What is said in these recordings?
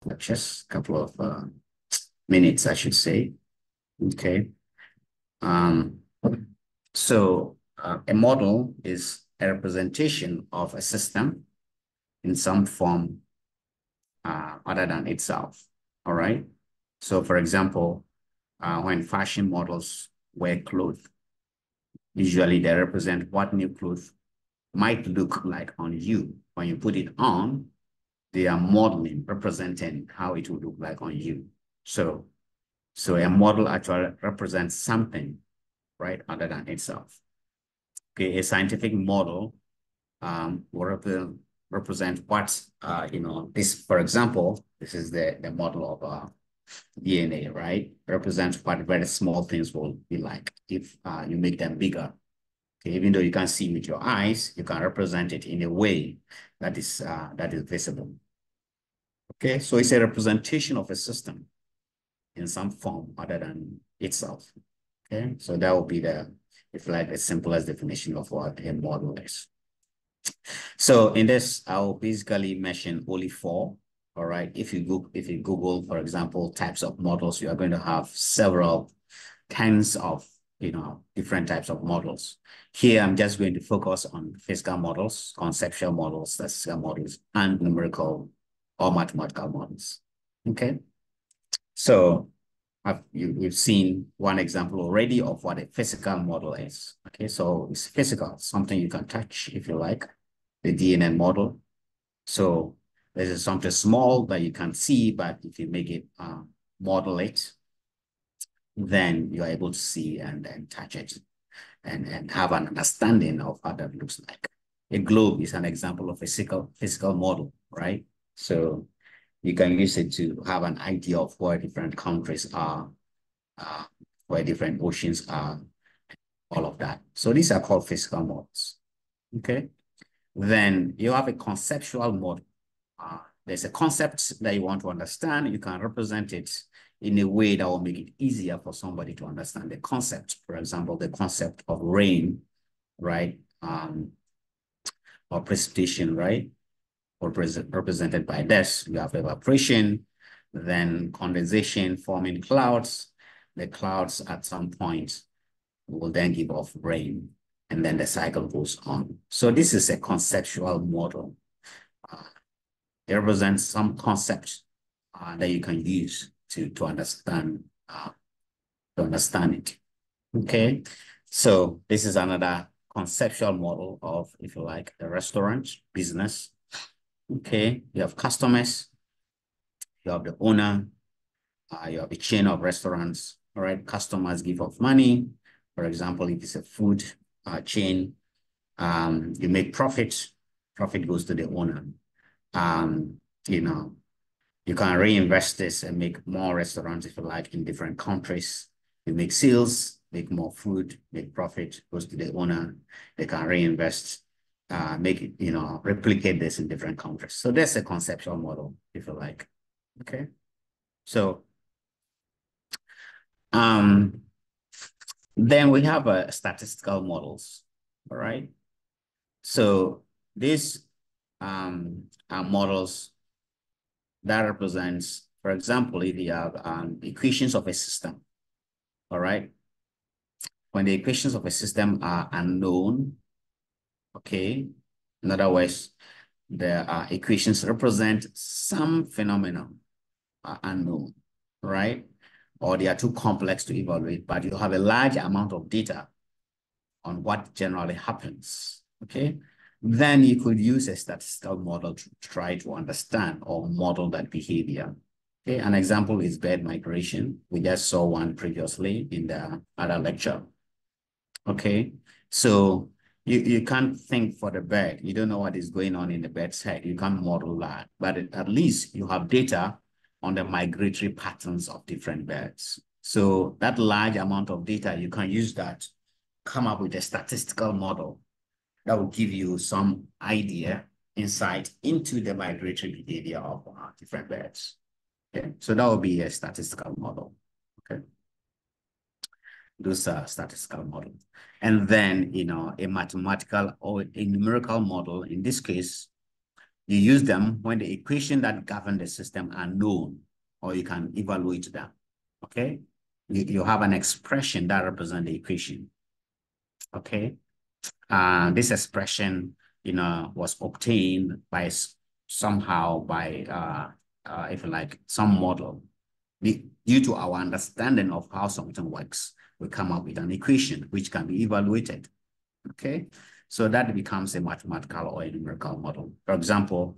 lectures, a couple of minutes, I should say. Okay. Um, a model is a representation of a system in some form other than itself. All right. So, for example, when fashion models wear clothes, usually they represent what new clothes might look like on you. When you put it on, they are modeling, representing how it would look like on you. So a model actually represents something, right, other than itself. Okay, a scientific model will represent what, this, for example, this is the model of DNA, right? Represents what very small things will be like if you make them bigger. Okay, even though you can't see with your eyes, you can represent it in a way that is visible. Okay, so it's a representation of a system in some form other than itself. Okay, so that would be if like the simplest definition of what a model is. So in this, I'll basically mention only four. All right. If you Google, for example, types of models, you are going to have several kinds of different types of models. Here, I'm just going to focus on physical models, conceptual models, statistical models, and numerical or mathematical models. Okay. So you've seen one example already of what a physical model is. Okay, so it's physical, something you can touch if you like, the DNA model. So this is something small that you can see, but if you make it model it, then you're able to see and then touch it and have an understanding of how that looks like. A globe is an example of a physical model, right? So you can use it to have an idea of where different countries are, where different oceans are, all of that. So these are called physical models. Okay. Then you have a conceptual model. There's a concept that you want to understand. You can represent it in a way that will make it easier for somebody to understand the concept. For example, the concept of rain, right? Or precipitation, right? Or represented by this. You have evaporation, then condensation forming clouds. The clouds at some point will then give off rain, and then the cycle goes on. So this is a conceptual model. It represents some concept that you can use to understand it. Okay, so this is another conceptual model of, if you like, a restaurant business. Okay, you have customers, you have the owner, you have a chain of restaurants. All right, customers give off money. For example, if it's a food chain, you make profit. Profit goes to the owner. You know, you can reinvest this and make more restaurants, if you like, in different countries. You make sales, make more food, make profit, goes to the owner. They can reinvest, make it, replicate this in different countries. So that's a conceptual model, if you like. Okay. So then we have statistical models. All right. So these are models that represents, for example, if you have equations of a system, all right? When the equations of a system are unknown, okay? In other words, the equations represent some phenomenon unknown, right? Or they are too complex to evaluate, but you have a large amount of data on what generally happens, okay? Then you could use a statistical model to try to understand or model that behavior. Okay, an example is bird migration. We just saw one previously in the other lecture. Okay, so you can't think for the bird. You don't know what is going on in the bird's head. You can't model that, but at least you have data on the migratory patterns of different birds. So that large amount of data, you can use that, come up with a statistical model that will give you some idea, insight into the migratory behavior of different birds. Okay, so that will be a statistical model. Okay, those are statistical models. And then, a mathematical or a numerical model, in this case, You use them when the equation that govern the system are known, or you can evaluate them, okay? You have an expression that represents the equation, okay? This expression, was obtained by somehow by, if you like, some model. Due to our understanding of how something works, we come up with an equation which can be evaluated, okay? So that becomes a mathematical or a numerical model. For example,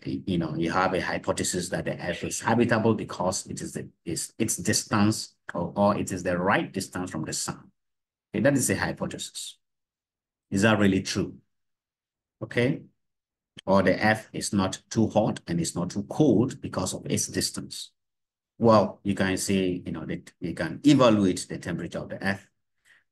you have a hypothesis that the Earth is habitable because it is its distance or it is the right distance from the sun. Okay, that is a hypothesis. Is that really true? Okay. Or the Earth is not too hot and it's not too cold because of its distance. Well, you can say, that you can evaluate the temperature of the Earth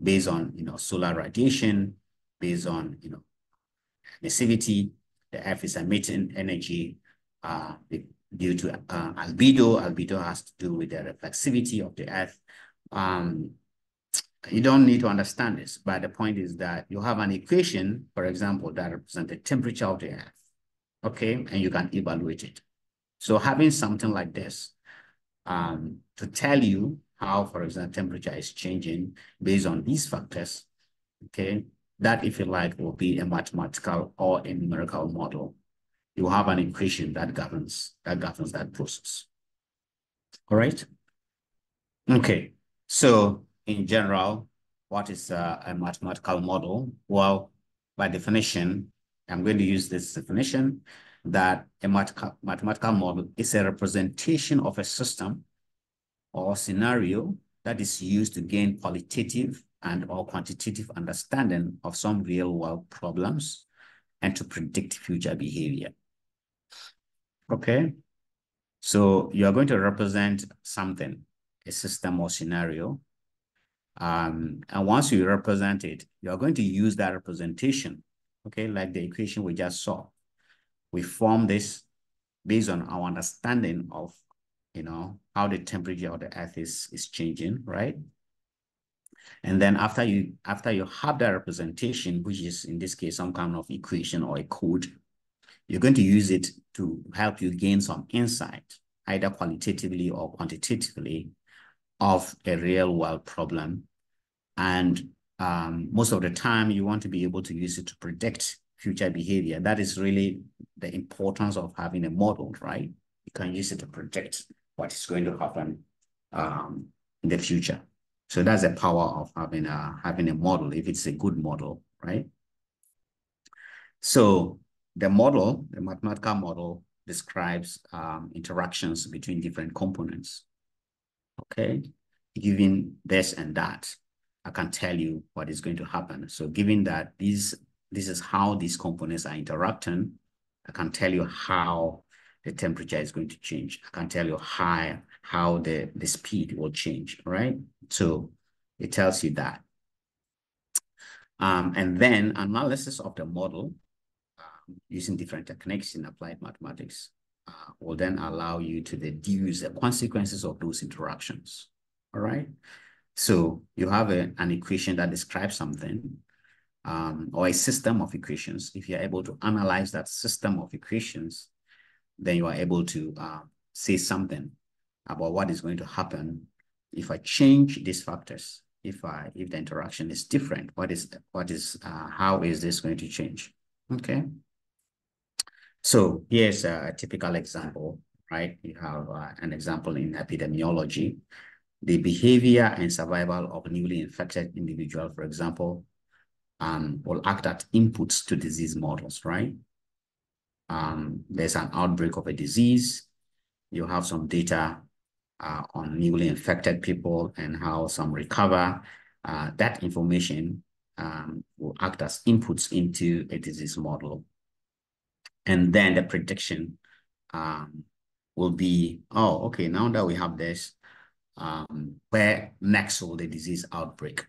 based on, solar radiation, based on, emissivity. The Earth is emitting energy due to albedo. Albedo has to do with the reflexivity of the Earth. You don't need to understand this, but the point is that you have an equation, for example, that represents the temperature of the Earth, okay? And you can evaluate it. So having something like this to tell you how, for example, temperature is changing based on these factors, okay? That, if you like, will be a mathematical or a numerical model. You have an equation that governs that process. All right? Okay, so in general, what is a mathematical model? Well, by definition, I'm going to use this definition that a mathematical model is a representation of a system or scenario that is used to gain qualitative and or quantitative understanding of some real world problems and to predict future behavior. Okay, so you are going to represent something, a system or scenario. And once you represent it, you are going to use that representation, okay, like the equation we just saw. We form this based on our understanding of, how the temperature of the Earth is changing, right? And then after you have that representation, which is in this case some kind of equation or a code, you're going to use it to help you gain some insight, either qualitatively or quantitatively, of a real world problem. And most of the time, you want to be able to use it to predict future behavior. That is really the importance of having a model, right? You can use it to predict what is going to happen in the future. So that's the power of having a model, if it's a good model, right? So the mathematical model describes interactions between different components. Okay, given this and that, I can tell you what is going to happen. So given that this is how these components are interacting, I can tell you how the temperature is going to change. I can tell you how the speed will change, right? So it tells you that. And then analysis of the model using different techniques in applied mathematics will then allow you to deduce the consequences of those interactions, all right? So you have an equation that describes something or a system of equations. If you're able to analyze that system of equations, then you are able to say something about what is going to happen if I change these factors. If the interaction is different, how is this going to change? Okay. So here's a typical example, right? You have an example in epidemiology. The behavior and survival of newly infected individual, for example, will act as inputs to disease models, right? There's an outbreak of a disease. You have some data on newly infected people and how some recover. That information will act as inputs into a disease model. And then the prediction will be, oh, okay, now that we have this, where next will the disease outbreak,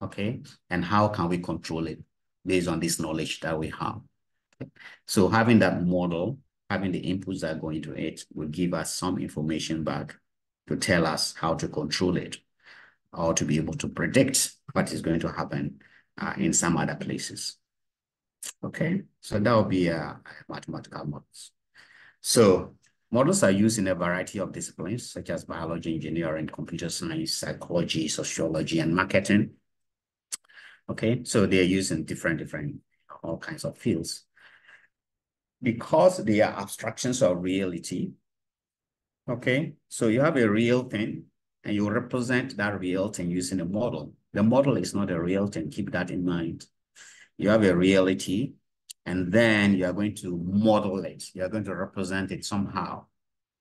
okay? And how can we control it based on this knowledge that we have? Okay? So having that model, having the inputs that go into it will give us some information back to tell us how to control it or to be able to predict what is going to happen in some other places. Okay, so that will be mathematical models. So models are used in a variety of disciplines such as biology, engineering, computer science, psychology, sociology, and marketing. Okay, so they are used in different all kinds of fields. Because they are abstractions of reality, okay, so you have a real thing and you represent that real thing using a model. The model is not a real thing, keep that in mind. You have a reality and then you are going to model it. You are going to represent it somehow,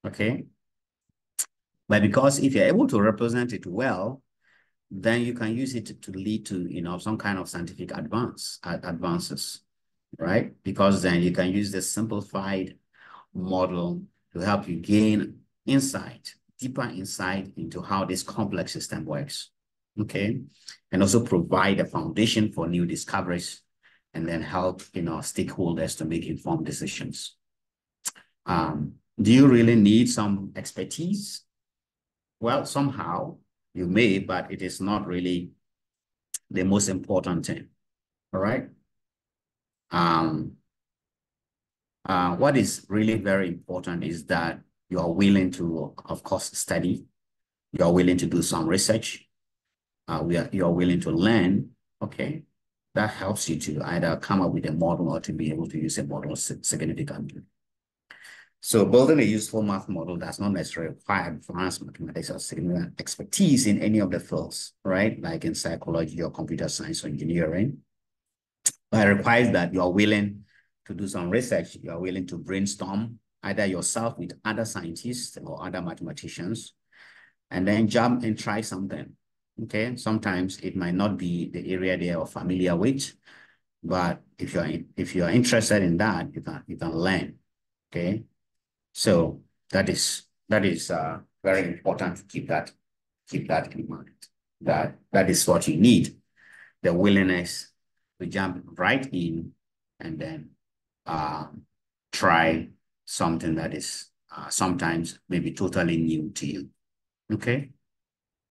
okay? But because if you're able to represent it well, then you can use it to lead to, some kind of scientific advances, right? Because then you can use the simplified model to help you gain insight, deeper insight into how this complex system works, okay? And also provide a foundation for new discoveries and then help, stakeholders to make informed decisions. Do you really need some expertise? Well, somehow you may, but it is not really the most important thing, all right? What is really very important is that you are willing to, of course, study. You are willing to do some research. You are willing to learn, okay? That helps you to either come up with a model or to be able to use a model significantly. So building a useful math model does not necessarily require advanced mathematics or significant expertise in any of the fields, right? Like in psychology or computer science or engineering. But it requires that you are willing to do some research. You are willing to brainstorm either yourself with other scientists or other mathematicians, and then jump and try something. Okay, sometimes it might not be the area they are familiar with, but if you are interested in that, you can learn. Okay, so that is very important to keep that in mind. That is what you need, the willingness to jump right in and then try something that is sometimes maybe totally new to you. Okay.